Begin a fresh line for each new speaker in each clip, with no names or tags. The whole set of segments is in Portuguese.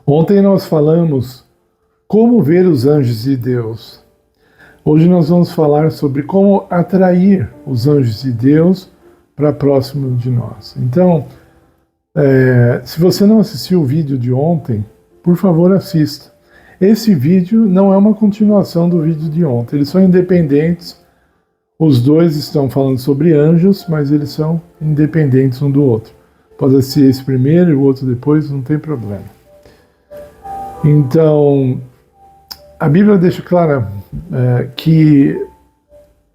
Ontem nós falamos como ver os anjos de Deus. Hoje nós vamos falar sobre como atrair os anjos de Deus para próximo de nós. Então, se você não assistiu o vídeo de ontem, por favor assista. Esse vídeo não é uma continuação do vídeo de ontem, eles são independentes. Os dois estão falando sobre anjos, mas eles são independentes um do outro. Pode assistir esse primeiro e o outro depois, não tem problema. Então, a Bíblia deixa clara que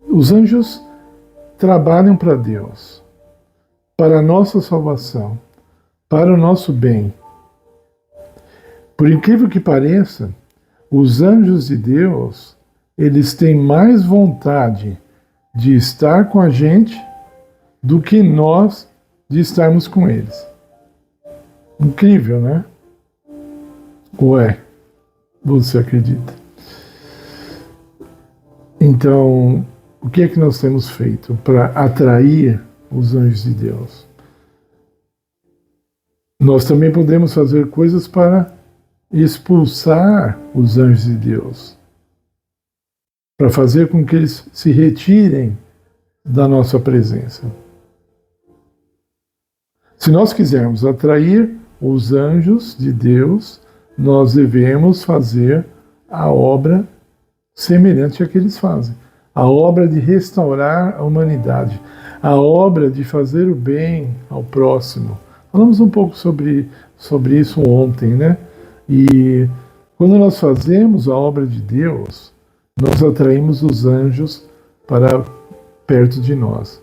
os anjos trabalham para Deus, para a nossa salvação, para o nosso bem. Por incrível que pareça, os anjos de Deus, eles têm mais vontade de estar com a gente do que nós de estarmos com eles. Incrível, né? Ou é? Você acredita? Então, o que é que nós temos feito para atrair os anjos de Deus? Nós também podemos fazer coisas para expulsar os anjos de Deus, para fazer com que eles se retirem da nossa presença. Se nós quisermos atrair os anjos de Deus, nós devemos fazer a obra semelhante à que eles fazem. A obra de restaurar a humanidade. A obra de fazer o bem ao próximo. Falamos um pouco sobre isso ontem, né? E quando nós fazemos a obra de Deus, nós atraímos os anjos para perto de nós.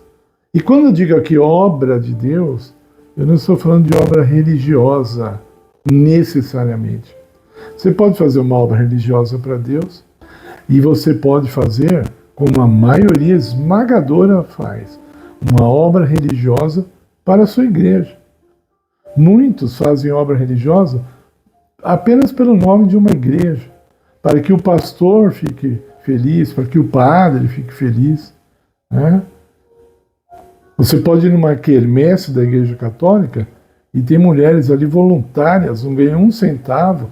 E quando eu digo aqui obra de Deus, eu não estou falando de obra religiosa, necessariamente. Você pode fazer uma obra religiosa para Deus e você pode fazer, como a maioria esmagadora faz, uma obra religiosa para a sua igreja. Muitos fazem obra religiosa apenas pelo nome de uma igreja, para que o pastor fique feliz, para que o padre fique feliz, né? Você pode ir numa quermesse da Igreja Católica e tem mulheres ali voluntárias, não ganham um centavo,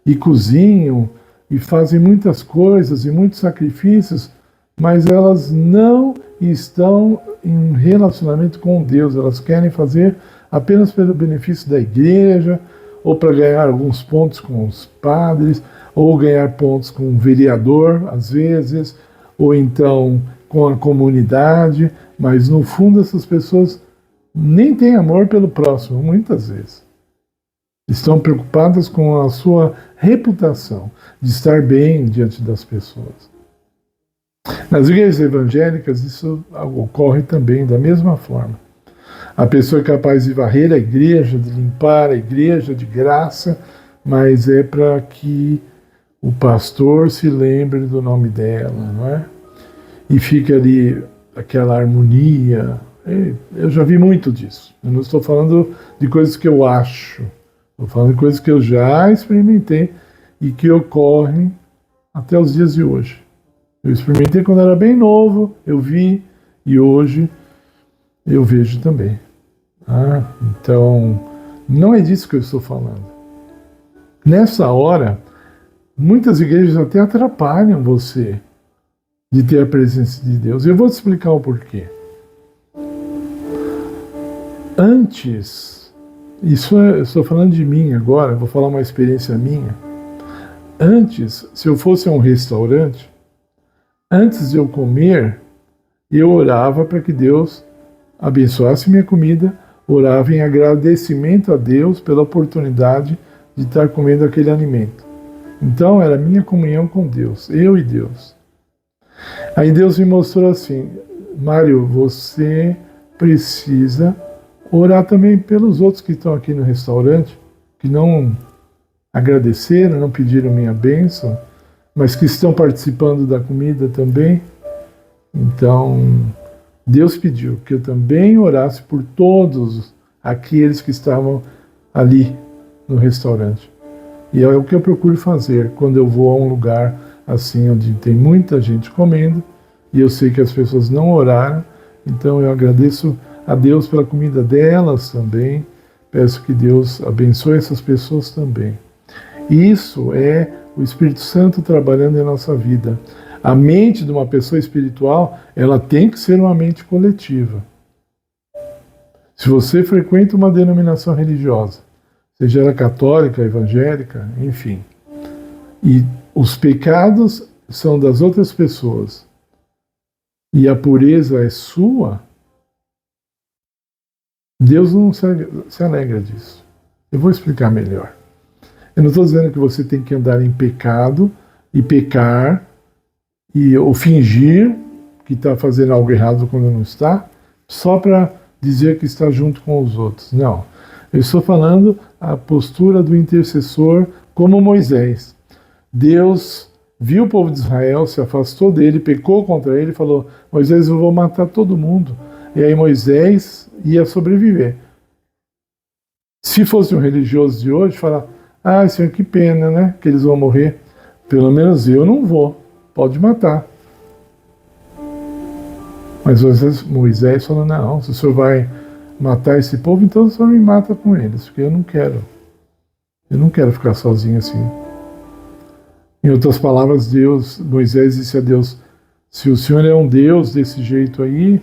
e cozinham, e fazem muitas coisas e muitos sacrifícios, mas elas não estão em relacionamento com Deus, elas querem fazer apenas pelo benefício da igreja, ou para ganhar alguns pontos com os padres, ou ganhar pontos com o vereador, às vezes, ou então com a comunidade, mas no fundo essas pessoas nem têm amor pelo próximo, muitas vezes. Estão preocupadas com a sua reputação, de estar bem diante das pessoas. Nas igrejas evangélicas isso ocorre também da mesma forma. A pessoa é capaz de varrer a igreja, de limpar a igreja de graça, mas é para que o pastor se lembre do nome dela, não é? E fica ali aquela harmonia. Eu já vi muito disso. Eu não estou falando de coisas que eu acho. Estou falando de coisas que eu já experimentei e que ocorrem até os dias de hoje. Eu experimentei quando era bem novo, eu vi, e hoje eu vejo também. Então, não é disso que eu estou falando. Nessa hora, muitas igrejas até atrapalham você de ter a presença de Deus. Eu vou te explicar o porquê. Antes, eu estou falando de mim agora, vou falar uma experiência minha. Antes, se eu fosse a um restaurante, antes de eu comer, eu orava para que Deus abençoasse minha comida, orava em agradecimento a Deus pela oportunidade de estar comendo aquele alimento. Então, era minha comunhão com Deus, eu e Deus. Aí Deus me mostrou assim: Mário, você precisa orar também pelos outros que estão aqui no restaurante, que não agradeceram, não pediram minha bênção, mas que estão participando da comida também. Então, Deus pediu que eu também orasse por todos aqueles que estavam ali no restaurante. E é o que eu procuro fazer quando eu vou a um lugar assim, onde tem muita gente comendo, e eu sei que as pessoas não oraram, então eu agradeço a Deus pela comida delas também, peço que Deus abençoe essas pessoas também. Isso é o Espírito Santo trabalhando em nossa vida. A mente de uma pessoa espiritual, ela tem que ser uma mente coletiva. Se você frequenta uma denominação religiosa, seja ela católica, evangélica, enfim, e os pecados são das outras pessoas e a pureza é sua, Deus não se alegra disso. Eu vou explicar melhor. Eu não estou dizendo que você tem que andar em pecado e pecar ou fingir que está fazendo algo errado quando não está, só para dizer que está junto com os outros. Não. Eu estou falando a postura do intercessor como Moisés. Deus viu o povo de Israel, se afastou dele, pecou contra ele e falou: Moisés, eu vou matar todo mundo. E aí Moisés ia sobreviver. Se fosse um religioso de hoje, falar: ah, Senhor, que pena, né? Que eles vão morrer. Pelo menos eu não vou. Pode matar. Mas Moisés falou: não, se o Senhor vai matar esse povo, então o Senhor me mata com eles, porque eu não quero. Eu não quero ficar sozinho assim. Em outras palavras, Moisés disse a Deus: se o Senhor é um Deus desse jeito aí,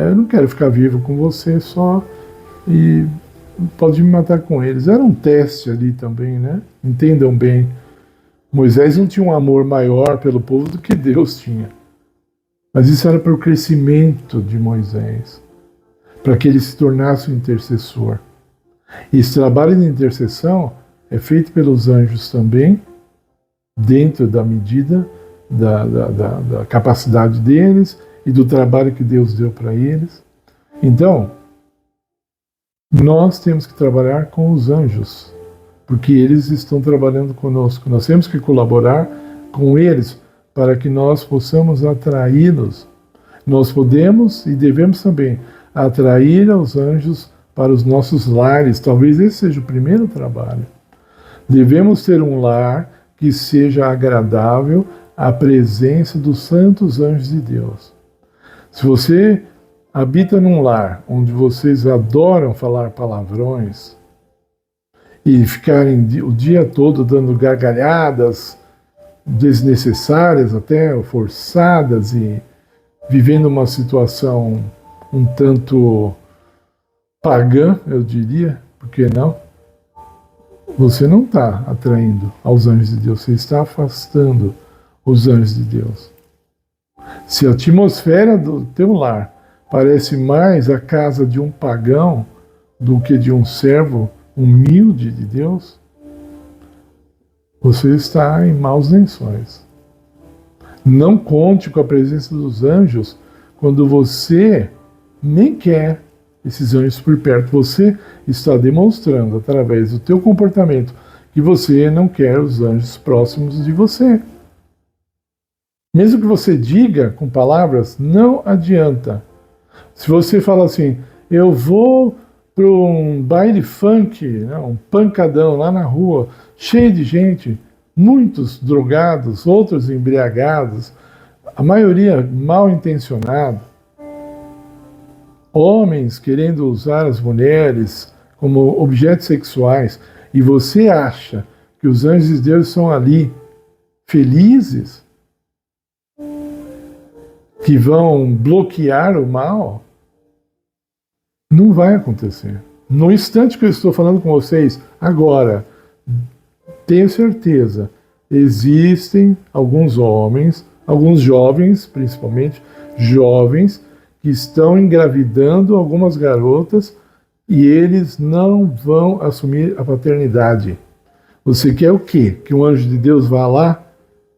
eu não quero ficar vivo com você só e pode me matar com eles. Era um teste ali também, né? Entendam bem. Moisés não tinha um amor maior pelo povo do que Deus tinha. Mas isso era para o crescimento de Moisés, para que ele se tornasse um intercessor. E esse trabalho de intercessão é feito pelos anjos também, dentro da medida da capacidade deles e do trabalho que Deus deu para eles. Então, nós temos que trabalhar com os anjos, porque eles estão trabalhando conosco. Nós temos que colaborar com eles para que nós possamos atraí-los. Nós podemos e devemos também atrair os anjos para os nossos lares. Talvez esse seja o primeiro trabalho. Devemos ter um lar que seja agradável à presença dos santos anjos de Deus. Se você habita num lar onde vocês adoram falar palavrões e ficarem o dia todo dando gargalhadas desnecessárias, até forçadas, e vivendo uma situação um tanto pagã, eu diria, por que não? Você não está atraindo aos anjos de Deus, você está afastando os anjos de Deus. Se a atmosfera do teu lar parece mais a casa de um pagão do que de um servo humilde de Deus, você está em maus lençóis. Não conte com a presença dos anjos quando você nem quer esses anjos por perto. Você está demonstrando, através do teu comportamento, que você não quer os anjos próximos de você. Mesmo que você diga com palavras, não adianta. Se você fala assim: eu vou para um baile funk, né, um pancadão lá na rua, cheio de gente, muitos drogados, outros embriagados, a maioria mal intencionada, homens querendo usar as mulheres como objetos sexuais, e você acha que os anjos de Deus estão ali felizes, que vão bloquear o mal, não vai acontecer. No instante que eu estou falando com vocês, agora, tenho certeza, existem alguns homens, alguns jovens, principalmente jovens, que estão engravidando algumas garotas e eles não vão assumir a paternidade. Você quer o quê? Que um anjo de Deus vá lá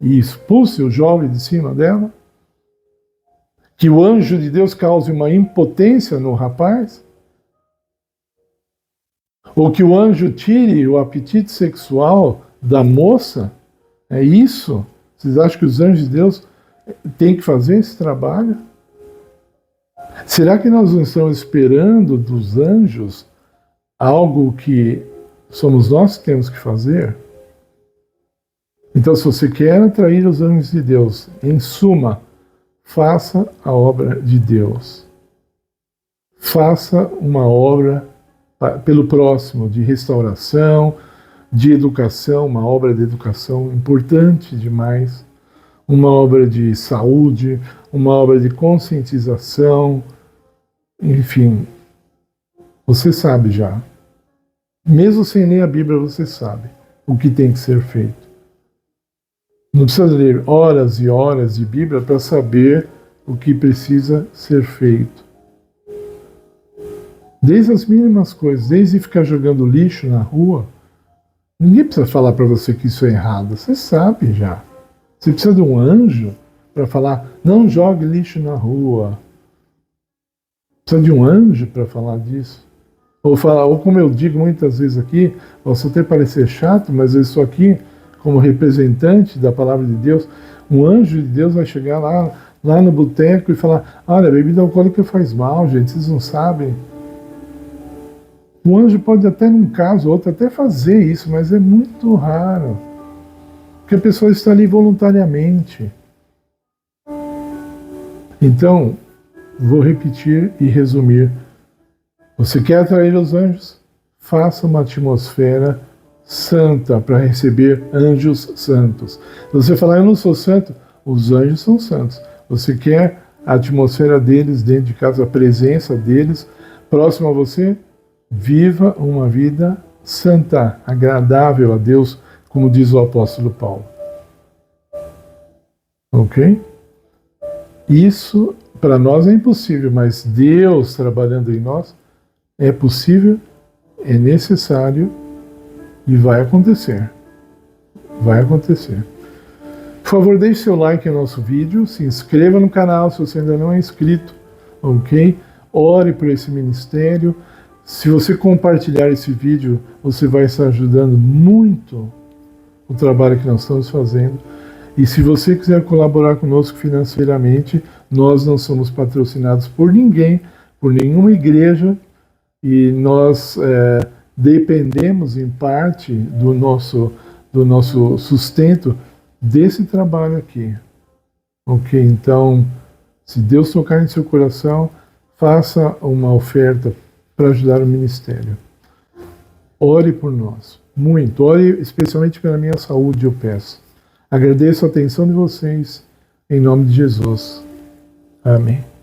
e expulse o jovem de cima dela? Que o anjo de Deus cause uma impotência no rapaz? Ou que o anjo tire o apetite sexual da moça? É isso? Vocês acham que os anjos de Deus têm que fazer esse trabalho? Será que nós não estamos esperando dos anjos algo que somos nós que temos que fazer? Então, se você quer atrair os anjos de Deus, em suma, faça a obra de Deus. Faça uma obra pelo próximo, de restauração, de educação, uma obra de educação importante demais, uma obra de saúde, uma obra de conscientização, enfim, você sabe já. Mesmo sem ler a Bíblia, você sabe o que tem que ser feito. Não precisa ler horas e horas de Bíblia para saber o que precisa ser feito. Desde as mínimas coisas, desde ficar jogando lixo na rua, ninguém precisa falar para você que isso é errado, você sabe já. Você precisa de um anjo para falar, não jogue lixo na rua. Precisa de um anjo para falar disso. Ou como eu digo muitas vezes aqui, posso até parecer chato, mas eu estou aqui como representante da palavra de Deus. Um anjo de Deus vai chegar lá no boteco e falar, olha, a bebida alcoólica faz mal, gente, vocês não sabem. O anjo pode até, num caso ou outro, até fazer isso, mas é muito raro. Porque a pessoa está ali voluntariamente. Então, vou repetir e resumir. Você quer atrair os anjos? Faça uma atmosfera santa para receber anjos santos. Se você falar, eu não sou santo, os anjos são santos. Você quer a atmosfera deles dentro de casa, a presença deles próximo a você? Viva uma vida santa, agradável a Deus, como diz o apóstolo Paulo. Ok? Isso para nós é impossível, mas Deus trabalhando em nós é possível, é necessário e vai acontecer. Vai acontecer. Por favor, deixe seu like no nosso vídeo, se inscreva no canal se você ainda não é inscrito, ok? Ore por esse ministério. Se você compartilhar esse vídeo, você vai estar ajudando muito o trabalho que nós estamos fazendo. E se você quiser colaborar conosco financeiramente, nós não somos patrocinados por ninguém, por nenhuma igreja, e nós dependemos em parte do nosso sustento desse trabalho aqui. Ok? Então, se Deus tocar em seu coração, faça uma oferta para ajudar o ministério. Ore por nós, muito. Ore especialmente pela minha saúde, eu peço. Agradeço a atenção de vocês, em nome de Jesus. Amém.